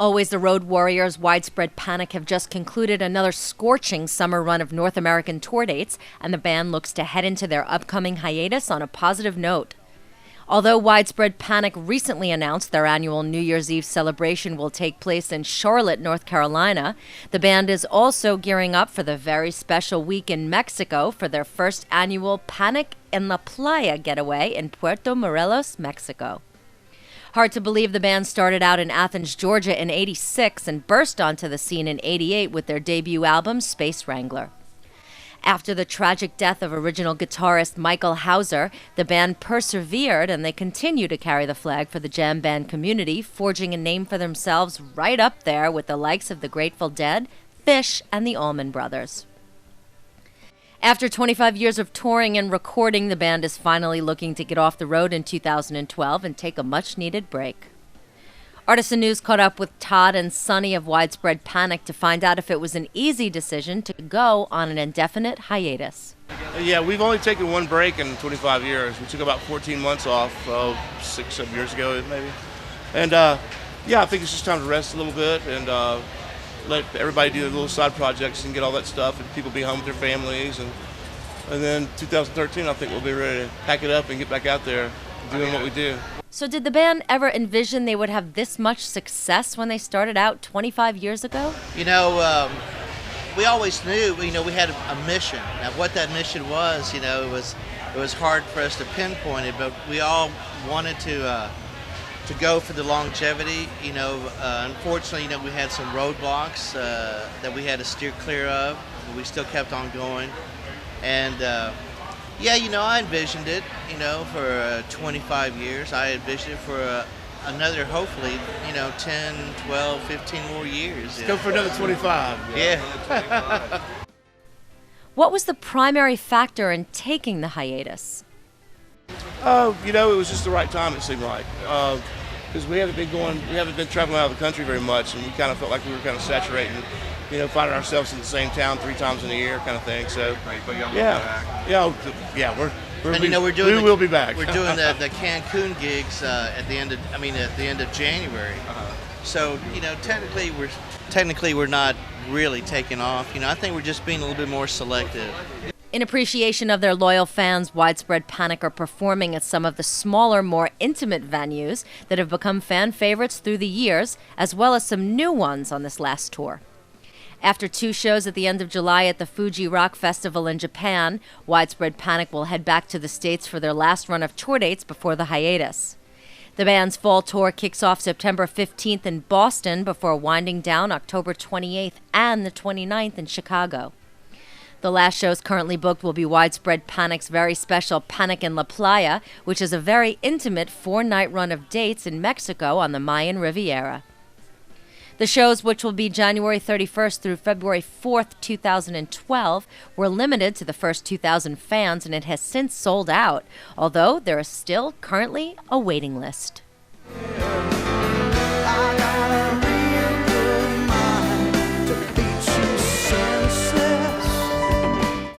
Always the Road Warriors, Widepread Panic have just concluded another scorching summer run of North American tour dates, and the band looks to head into their upcoming hiatus on a positive note. Although Widepread Panic recently announced their annual New Year's Eve celebration will take place in Charlotte, North Carolina, the band is also gearing up for the very special week in Mexico for their first annual Panic en la Playa getaway in Puerto Morelos, Mexico. Hard to believe the band started out in Athens, Georgia in '86 and burst onto the scene in '88 with their debut album, Space Wrangler. After the tragic death of original guitarist Michael Hauser, the band persevered and they continue to carry the flag for the jam band community, forging a name for themselves right up there with the likes of the Grateful Dead, Phish, and the Allman Brothers. After 25 years of touring and recording, the band is finally looking to get off the road in 2012 and take a much-needed break. Artisan News caught up with Todd and Sonny of Widepread Panic to find out if it was an easy decision to go on an indefinite hiatus. Yeah, we've only taken one break in 25 years. We took about 14 months off 6-7 years ago, maybe. And yeah, I think it's just time to rest a little bit and let everybody do their little side projects and get all that stuff and people be home with their families. And then 2013, I think we'll be ready to pack it up and get back out there doing what we do. So did the band ever envision they would have this much success when they started out 25 years ago? You know, we always knew, we had a mission. Now what that mission was, it was hard for us to pinpoint it, but we all wanted to go for the longevity. Unfortunately, we had some roadblocks that we had to steer clear of, but we still kept on going. And yeah, I envisioned it, for 25 years. I envisioned it for another, hopefully, 10, 12, 15 more years. Go for another 25. Yeah. What was the primary factor in taking the hiatus? It was just the right time, it seemed like. Because we haven't been traveling out of the country very much, and we kind of felt like we were kind of saturating, finding ourselves in the same town 3 times in a year, kind of thing. So, we will be back. We're doing the Cancun gigs at the end of January. So, technically we're not really taking off. I think we're just being a little bit more selective. In appreciation of their loyal fans, Widepread Panic are performing at some of the smaller, more intimate venues that have become fan favorites through the years, as well as some new ones on this last tour. After 2 shows at the end of July at the Fuji Rock Festival in Japan, Widepread Panic will head back to the States for their last run of tour dates before the hiatus. The band's fall tour kicks off September 15th in Boston before winding down October 28th and the 29th in Chicago. The last shows currently booked will be Widepread Panic's very special Panic en la Playa, which is a very intimate 4-night run of dates in Mexico on the Mayan Riviera. The shows, which will be January 31st through February 4th, 2012, were limited to the first 2,000 fans, and it has since sold out, although there is still currently a waiting list.